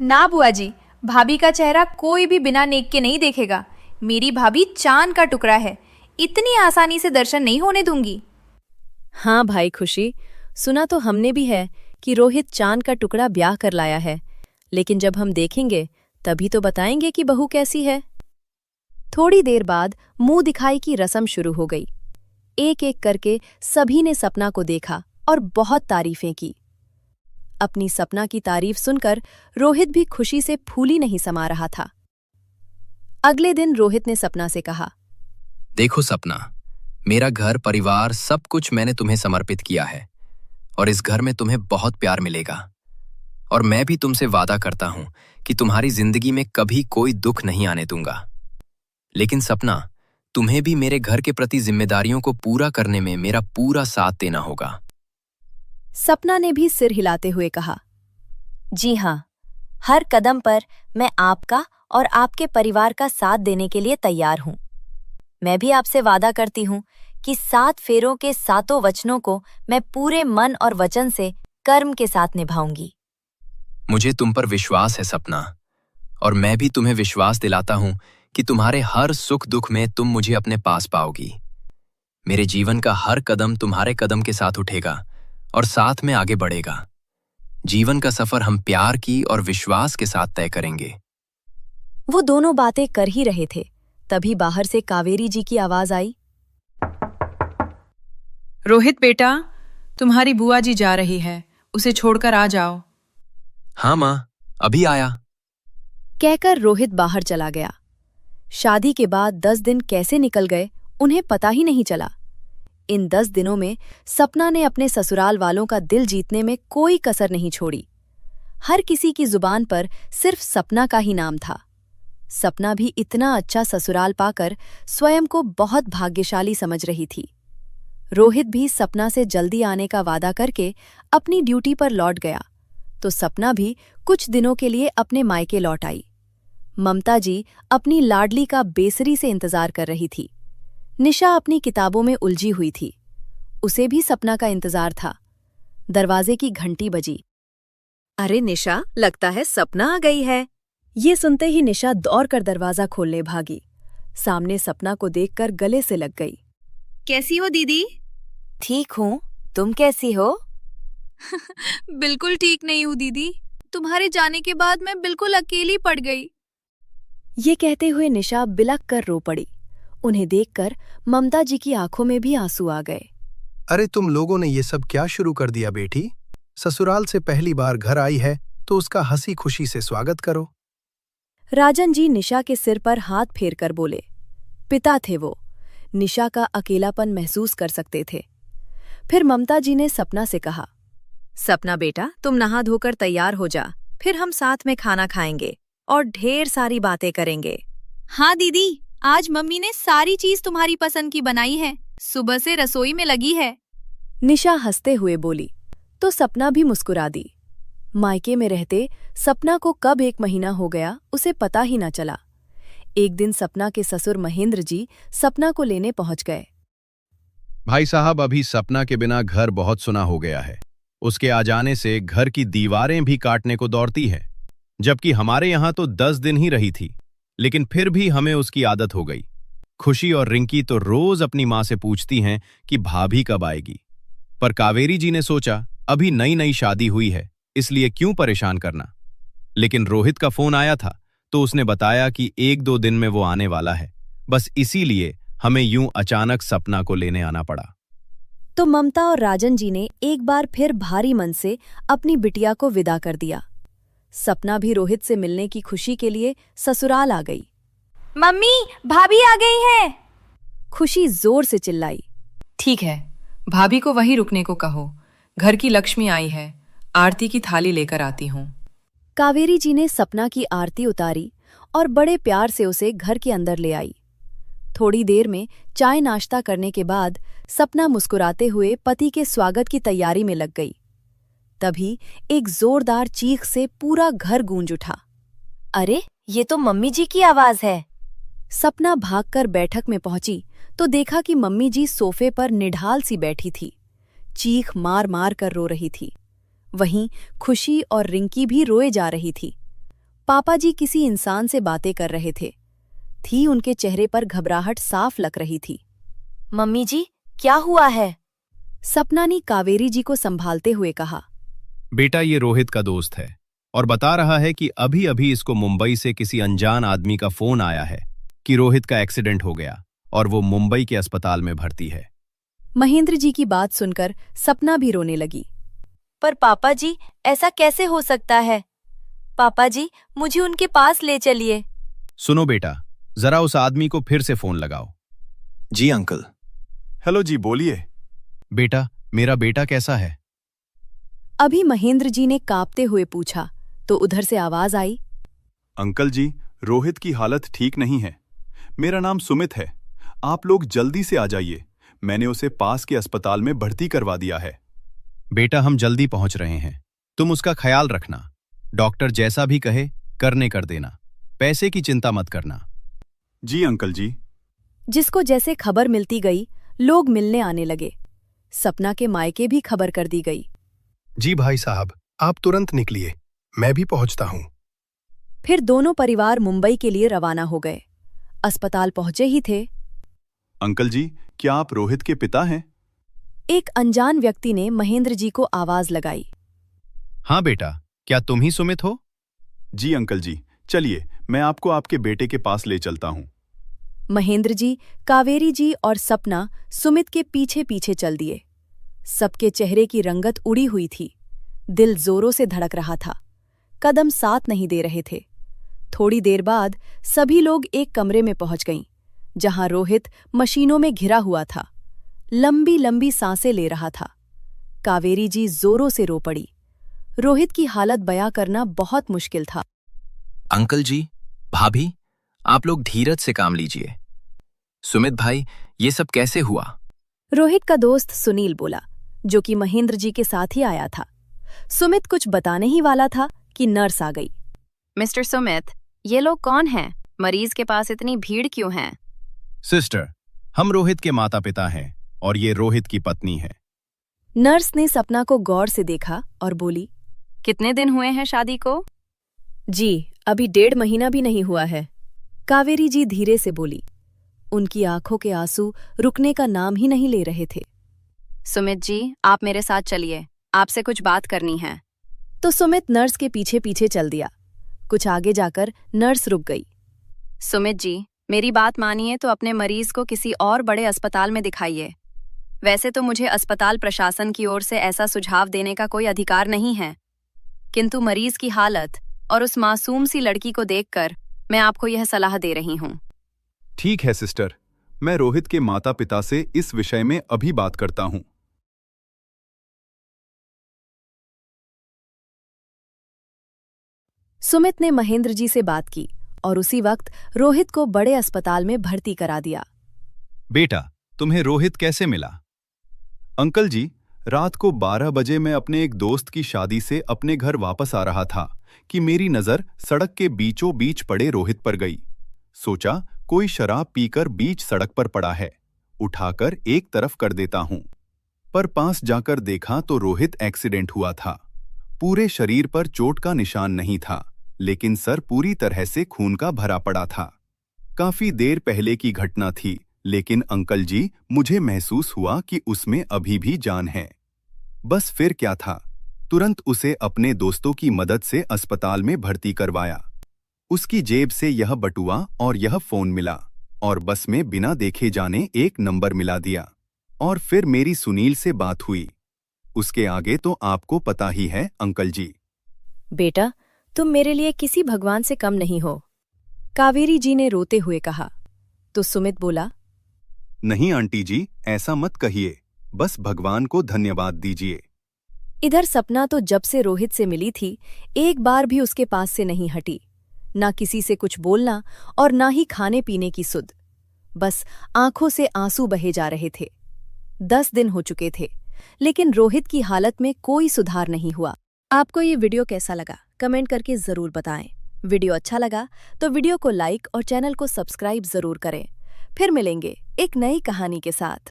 ना बुआ जी, भाभी का चेहरा कोई भी बिना नेक के नहीं देखेगा। मेरी भाभी चांद का टुकड़ा है, इतनी आसानी से दर्शन नहीं होने दूंगी। हाँ भाई खुशी, सुना तो हमने भी है कि रोहित चांद का टुकड़ा ब्याह कर लाया है, लेकिन जब हम देखेंगे तभी तो बताएंगे कि बहू कैसी है। थोड़ी देर बाद मुंह दिखाई की रस्म शुरू हो गई। एक एक करके सभी ने सपना को देखा और बहुत तारीफें की। अपनी सपना की तारीफ सुनकर रोहित भी खुशी से फूली नहीं समा रहा था। अगले दिन रोहित ने सपना से कहा, देखो सपना, मेरा घर परिवार सब कुछ मैंने तुम्हें समर्पित किया है और इस घर में तुम्हें बहुत प्यार मिलेगा। और मैं भी तुमसे वादा करता हूं कि तुम्हारी जिंदगी में कभी कोई दुख नहीं आने दूंगा। लेकिन सपना, तुम्हें भी मेरे घर के प्रति जिम्मेदारियों को पूरा करने में मेरा पूरा साथ देना होगा। सपना ने भी सिर हिलाते हुए कहा, जी हाँ, हर कदम पर मैं आपका और आपके परिवार का साथ देने के लिए तैयार हूं। मैं भी आपसे वादा करती हूं कि 7 फेरों के 7 वचनों को मैं पूरे मन और वचन से कर्म के साथ निभाऊंगी। मुझे तुम पर विश्वास है सपना, और मैं भी तुम्हें विश्वास दिलाता हूं कि तुम्हारे हर सुख दुख में तुम मुझे अपने पास पाओगी। मेरे जीवन का हर कदम तुम्हारे कदम के साथ उठेगा और साथ में आगे बढ़ेगा। जीवन का सफर हम प्यार की और विश्वास के साथ तय करेंगे। वो दोनों बातें कर ही रहे थे, तभी बाहर से कावेरी जी की आवाज आई, रोहित बेटा, तुम्हारी बुआ जी जा रही है, उसे छोड़कर आ जाओ। हाँ माँ, अभी आया। कहकर रोहित बाहर चला गया। शादी के बाद 10 दिन कैसे निकल गए उन्हें पता ही नहीं चला। इन 10 दिनों में सपना ने अपने ससुराल वालों का दिल जीतने में कोई कसर नहीं छोड़ी। हर किसी की जुबान पर सिर्फ सपना का ही नाम था। सपना भी इतना अच्छा ससुराल पाकर स्वयं को बहुत भाग्यशाली समझ रही थी। रोहित भी सपना से जल्दी आने का वादा करके अपनी ड्यूटी पर लौट गया, तो सपना भी कुछ दिनों के लिए अपने मायके लौट आई। ममता जी अपनी लाडली का बेसरी से इंतजार कर रही थी। निशा अपनी किताबों में उलझी हुई थी। उसे भी सपना का इंतजार था। दरवाजे की घंटी बजी। अरे निशा, लगता है सपना आ गई है। ये सुनते ही निशा दौड़कर दरवाजा खोलने भागी। सामने सपना को देखकर गले से लग गई। कैसी हो दीदी? ठीक हूँ, तुम कैसी हो? बिल्कुल ठीक नहीं हूँ दीदी, तुम्हारे जाने के बाद मैं बिल्कुल अकेली पड़ गई। ये कहते हुए निशा बिलख कर रो पड़ी। उन्हें देखकर ममता जी की आंखों में भी आंसू आ गए। अरे तुम लोगों ने ये सब क्या शुरू कर दिया बेटी? ससुराल से पहली बार घर आई है तो उसका हंसी खुशी से स्वागत करो। राजन जी निशा के सिर पर हाथ फेरकर बोले। पिता थे वो, निशा का अकेलापन महसूस कर सकते थे। फिर ममता जी ने सपना से कहा, सपना बेटा, तुम नहा धोकर तैयार हो जा, फिर हम साथ में खाना खाएंगे और ढेर सारी बातें करेंगे। हाँ दीदी, आज मम्मी ने सारी चीज तुम्हारी पसंद की बनाई है, सुबह से रसोई में लगी है। निशा हंसते हुए बोली, तो सपना भी मुस्कुरा दी। मायके में रहते सपना को कब 1 महीना हो गया उसे पता ही न चला। एक दिन सपना के ससुर महेंद्र जी सपना को लेने पहुंच गए। भाई साहब, अभी सपना के बिना घर बहुत सुना हो गया है। उसके आ जाने से घर की दीवारें भी काटने को दौड़ती है, जबकि हमारे यहाँ तो 10 दिन ही रही थी, लेकिन फिर भी हमें उसकी आदत हो गई। खुशी और रिंकी तो रोज अपनी माँ से पूछती हैं कि भाभी कब आएगी, पर कावेरी जी ने सोचा अभी नई नई शादी हुई है, इसलिए क्यों परेशान करना। लेकिन रोहित का फोन आया था तो उसने बताया कि 1-2 दिन में वो आने वाला है। बस इसीलिए हमें यूं अचानक सपना को लेने आना पड़ा। तो ममता और राजन जी ने एक बार फिर भारी मन से अपनी बिटिया को विदा कर दिया। सपना भी रोहित से मिलने की खुशी के लिए ससुराल आ गई। मम्मी, भाभी आ गई है। खुशी जोर से चिल्लाई। ठीक है, भाभी को वहीं रुकने को कहो, घर की लक्ष्मी आई है, आरती की थाली लेकर आती हूँ। कावेरी जी ने सपना की आरती उतारी और बड़े प्यार से उसे घर के अंदर ले आई। थोड़ी देर में चाय नाश्ता करने के बाद सपना मुस्कुराते हुए पति के स्वागत की तैयारी में लग गई। तभी एक जोरदार चीख से पूरा घर गूंज उठा। अरे, ये तो मम्मी जी की आवाज है। सपना भागकर बैठक में पहुंची तो देखा कि मम्मी जी सोफे पर निढाल सी बैठी थी, चीख मार मार कर रो रही थी। वहीं खुशी और रिंकी भी रोए जा रही थी। पापा जी किसी इंसान से बातें कर रहे थे। उनके चेहरे पर घबराहट साफ लग रही थी। मम्मी जी, क्या हुआ है? सपना ने कावेरी जी को संभालते हुए कहा। बेटा, ये रोहित का दोस्त है और बता रहा है कि अभी अभी इसको मुंबई से किसी अनजान आदमी का फोन आया है कि रोहित का एक्सीडेंट हो गया और वो मुंबई के अस्पताल में भर्ती है। महेंद्र जी की बात सुनकर सपना भी रोने लगी। पर पापा जी, ऐसा कैसे हो सकता है? पापा जी, मुझे उनके पास ले चलिए। सुनो बेटा, जरा उस आदमी को फिर से फोन लगाओ। जी अंकल। हेलो जी, बोलिए। बेटा, मेरा बेटा कैसा है? अभी महेंद्र जी ने कांपते हुए पूछा तो उधर से आवाज आई। अंकल जी, रोहित की हालत ठीक नहीं है। मेरा नाम सुमित है। आप लोग जल्दी से आ जाइए। मैंने उसे पास के अस्पताल में भर्ती करवा दिया है। बेटा, हम जल्दी पहुंच रहे हैं, तुम उसका ख्याल रखना। डॉक्टर जैसा भी कहे करने कर देना। पैसे की चिंता मत करना। जी अंकल जी। जिसको जैसे खबर मिलती गई, लोग मिलने आने लगे। सपना के मायके भी खबर कर दी गई। जी भाई साहब, आप तुरंत निकलिए, मैं भी पहुंचता हूं। फिर दोनों परिवार मुंबई के लिए रवाना हो गए। अस्पताल पहुंचे ही थे, अंकल जी, क्या आप रोहित के पिता हैं? एक अनजान व्यक्ति ने महेंद्र जी को आवाज लगाई। हाँ बेटा, क्या तुम ही सुमित हो? जी अंकल जी, चलिए मैं आपको आपके बेटे के पास ले चलता हूं। महेंद्र जी, कावेरी जी और सपना सुमित के पीछे पीछे चल दिए। सबके चेहरे की रंगत उड़ी हुई थी। दिल जोरों से धड़क रहा था। कदम साथ नहीं दे रहे थे। थोड़ी देर बाद सभी लोग एक कमरे में पहुंच गईं, जहां रोहित मशीनों में घिरा हुआ था। लंबी लंबी सांसें ले रहा था। कावेरी जी जोरों से रो पड़ी। रोहित की हालत बयां करना बहुत मुश्किल था। अंकल जी, भाभी, आप लोग धीरज से काम लीजिए। सुमित भाई, ये सब कैसे हुआ? रोहित का दोस्त सुनील बोला, जो कि महेंद्र जी के साथ ही आया था। सुमित कुछ बताने ही वाला था कि नर्स आ गई। मिस्टर सुमित, ये लोग कौन हैं? मरीज के पास इतनी भीड़ क्यों है? सिस्टर, हम रोहित के माता पिता हैं और ये रोहित की पत्नी है। नर्स ने सपना को गौर से देखा और बोली, कितने दिन हुए हैं शादी को? जी, अभी 1.5 महीना भी नहीं हुआ है। कावेरी जी धीरे से बोली। उनकी आंखों के आंसू रुकने का नाम ही नहीं ले रहे थे। सुमित जी, आप मेरे साथ चलिए, आपसे कुछ बात करनी है। तो सुमित नर्स के पीछे पीछे चल दिया। कुछ आगे जाकर नर्स रुक गई। सुमित जी, मेरी बात मानिए तो अपने मरीज को किसी और बड़े अस्पताल में दिखाइए। वैसे तो मुझे अस्पताल प्रशासन की ओर से ऐसा सुझाव देने का कोई अधिकार नहीं है, किंतु मरीज की हालत और उस मासूम सी लड़की को देखकर मैं आपको यह सलाह दे रही हूं। ठीक है सिस्टर, मैं रोहित के माता पिता से इस विषय में अभी बात करता हूं। सुमित ने महेंद्र जी से बात की और उसी वक्त रोहित को बड़े अस्पताल में भर्ती करा दिया। बेटा, तुम्हें रोहित कैसे मिला? अंकल जी, रात को 12 बजे मैं अपने एक दोस्त की शादी से अपने घर वापस आ रहा था कि मेरी नजर सड़क के बीचों बीच पड़े रोहित पर गई। सोचा कोई शराब पीकर बीच सड़क पर पड़ा है, उठाकर एक तरफ कर देता हूं। पर पास जाकर देखा तो रोहित एक्सीडेंट हुआ था। पूरे शरीर पर चोट का निशान नहीं था, लेकिन सर पूरी तरह से खून का भरा पड़ा था। काफी देर पहले की घटना थी, लेकिन अंकल जी, मुझे महसूस हुआ कि उसमें अभी भी जान है। बस फिर क्या था, तुरंत उसे अपने दोस्तों की मदद से अस्पताल में भर्ती करवाया। उसकी जेब से यह बटुआ और यह फोन मिला और बस में बिना देखे जाने एक नंबर मिला दिया। और फिर मेरी सुनील से बात हुई। उसके आगे तो आपको पता ही है अंकल जी। बेटा, तुम मेरे लिए किसी भगवान से कम नहीं हो, कावेरी जी ने रोते हुए कहा। तो सुमित बोला, नहीं आंटी जी, ऐसा मत कहिए, बस भगवान को धन्यवाद दीजिए। इधर सपना तो जब से रोहित से मिली थी, एक बार भी उसके पास से नहीं हटी। ना किसी से कुछ बोलना और ना ही खाने पीने की सुध। बस आंखों से आंसू बहे जा रहे थे। 10 दिन हो चुके थे, लेकिन रोहित की हालत में कोई सुधार नहीं हुआ। आपको ये वीडियो कैसा लगा, कमेंट करके जरूर बताएं। वीडियो अच्छा लगा तो वीडियो को लाइक और चैनल को सब्सक्राइब जरूर करें। फिर मिलेंगे एक नई कहानी के साथ।